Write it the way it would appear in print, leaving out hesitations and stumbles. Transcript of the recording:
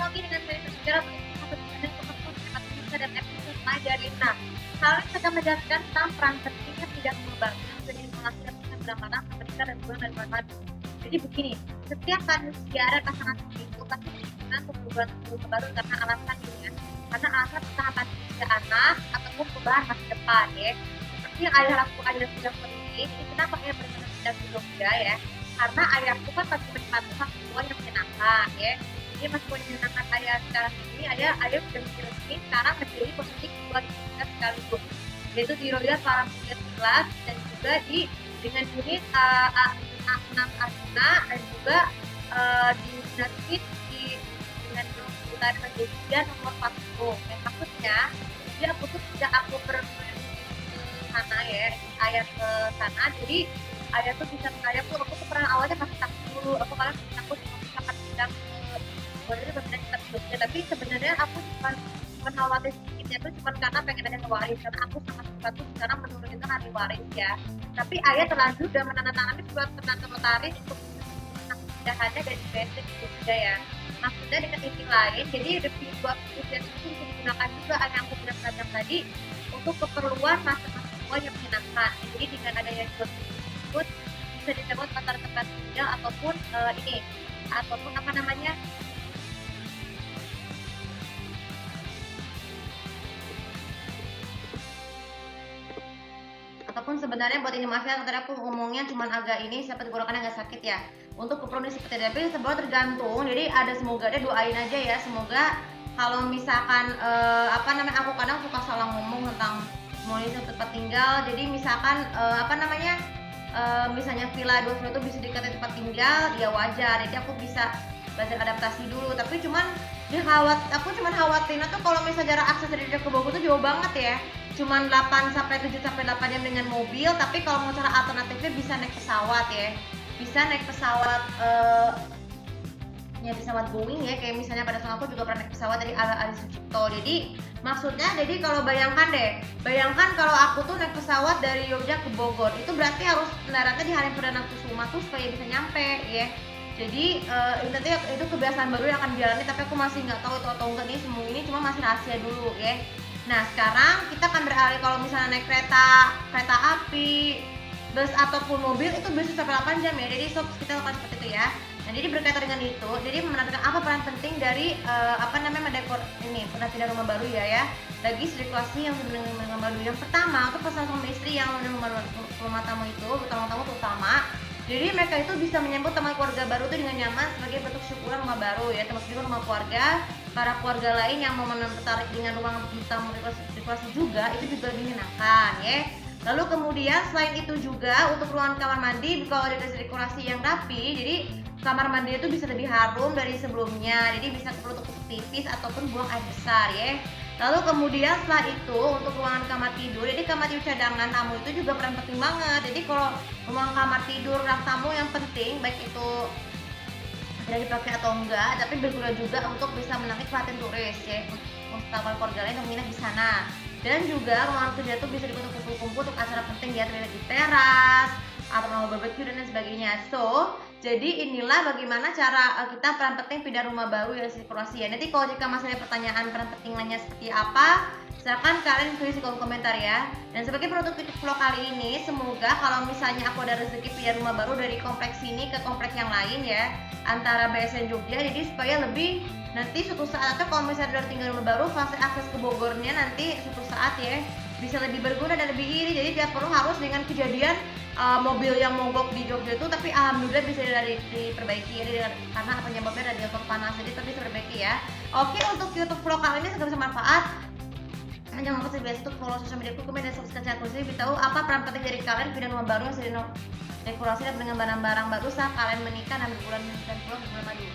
lagi dengan seri berbicara mengenai kemampuan hemat bisa dan episode mulai dari 6. Hal ini akan menjelaskan tentang peran pentingnya tidak mengubah menjadi menghasilkan gambaran memberikan dan hubungan dari madu. Jadi begini, setiap manusia ada pasangan itu pasti menginginkan perubahan baru karena alasan ini ya. Karena alasan tahapan usia anak ataupun perubahan masa depan ya. Seperti yang ayah lakukan dan sudah penting, ini kenapa ayah benar-benar tidak berbeda ya? Karena ayahku kan masih menikmati hak tua yang menyenangkan ya. Dia masih menyenangkan ayah sekarang ini, ayah sudah resmi sekarang menjadi posisi kedua kita sekaligus, yaitu di Royal Parameter Class dan juga di dengan unit A6 Asuna dan juga di Narkit di dengan utara kejadian nomor 40. Yang maksudnya dia aku tuh tidak aku sana ya, ayah ke sana, jadi ayah tuh bisa ayah tuh aku tuh pernah awalnya masih takut dulu, aku malah takut akan pindah sebenarnya berpindah kita Jogja, tapi sebenarnya aku cuma khawatir sedikitnya tuh cuma karena pengen ada waris, karena aku sangat suka tuh sekarang menurut itu hari waris ya. Tapi ayah terlanjur udah menandatangani surat penanda notaris untuk pindahannya dari Benteng ke Jogja ya. Maksudnya dengan inti lain, jadi lebih buat kemudian itu bisa digunakan juga yang aku bilang tadi untuk keperluan masa-masa tua yang menyenangkan. Jadi dengan adanya surat tersebut bisa disebut antar tempat tinggal ataupun ataupun apa namanya ataupun sebenarnya buat ini maaf ya, tadi aku ngomongnya cuman agak ini siapa tenggorokannya agak sakit ya. Untuk keperluan seperti itu, tapi sebenarnya tergantung. Jadi ada semoga ada doain aja ya, semoga kalau misalkan aku kadang suka salah ngomong tentang monis tempat tinggal. Jadi misalkan misalnya villa 2 itu bisa dikatakan tempat tinggal, ya wajar. Jadi aku bisa belajar adaptasi dulu. Tapi aku cuman khawatirin tuh kalau misalnya jarak akses dari Depok ke Bogor tuh jauh banget ya. Cuman 8 sampai 7 sampai 8 jam dengan mobil, tapi kalau mau cara alternatifnya bisa naik pesawat ya. Bisa naik pesawat pesawat Boeing ya, kayak misalnya pada saat aku juga pernah naik pesawat dari Ali Sucipto. Jadi maksudnya kalau bayangkan kalau aku tuh naik pesawat dari Yogyakarta ke Bogor, itu berarti harus mendaratnya di Halim Perdana Kusuma tuh supaya bisa nyampe ya. Jadi nanti itu kebiasaan baru yang akan dijalani, tapi aku masih nggak tahu itu atau enggak nih, semua ini cuma masih rahasia dulu ya. Nah sekarang kita akan beralih kalau misalnya naik kereta api, bus ataupun mobil itu bisa sampai 8 jam ya. Jadi kita lakukan seperti itu ya. Nah jadi berkaitan dengan itu, jadi menandakan apa peran penting dari mendekor ini pindah rumah baru ya bagi sirkulasi yang sedang dengan baru. Yang pertama untuk pesan suami istri yang rumah tamu itu, tamu-tamu terutama. Jadi mereka itu bisa menyambut teman keluarga baru itu dengan nyaman sebagai bentuk syukuran rumah baru ya, termasuk juga rumah keluarga. Para keluarga lain yang mau tertarik dengan ruang tamu sirkulasi juga itu juga menyenangkan ya. Lalu kemudian selain itu juga untuk ruangan kamar mandi kalau ada sirkulasi yang rapi, jadi kamar mandi itu bisa lebih harum dari sebelumnya. Jadi bisa perlu tutup tipis ataupun buang air besar ya. Lalu kemudian setelah itu untuk ruangan kamar tidur, jadi kamar tidur cadangan tamu itu juga peran penting banget. Jadi kalau ruang kamar tidur ruang tamu yang penting baik itu tidak dipakai atau enggak, tapi berguna juga untuk bisa menarik perhatian turis ya, wisatawan keluarga lain yang menginap di sana. Dan juga ruangan kerja itu bisa dibuat kumpul-kumpul untuk acara penting ya, terlihat di teras atau mau barbecue dan sebagainya. Jadi inilah bagaimana cara kita peran penting pindah rumah baru ya sirkulasi ya. Nanti kalau jika masih ada pertanyaan peran penting lainnya seperti apa, silakan kalian tulis di kolom komentar ya. Dan sebagai penutup video vlog kali ini, semoga kalau misalnya aku ada rezeki pindah rumah baru dari kompleks ini ke kompleks yang lain ya, antara BSN Jogja, jadi supaya lebih nanti suatu saat atau kalau misalnya udah tinggal rumah baru, fase akses ke Bogornya nanti suatu saat ya bisa lebih berguna dan lebih iri. Jadi tidak perlu harus dengan kejadian mobil yang mogok di Jogja itu, tapi alhamdulillah bisa diperbaiki ya, karena penyebabnya radiator panas, jadi bisa diperbaiki ya. Oke, untuk YouTube vlog kali ini semoga bermanfaat. Jangan lupa biasa untuk follow sosial media komen dan subscribe channel ini, tahu apa peran penting dari kalian pindah rumah baru yang sering dekorasi dan dengan barang-barang baru saat kalian menikah dan bulan madu.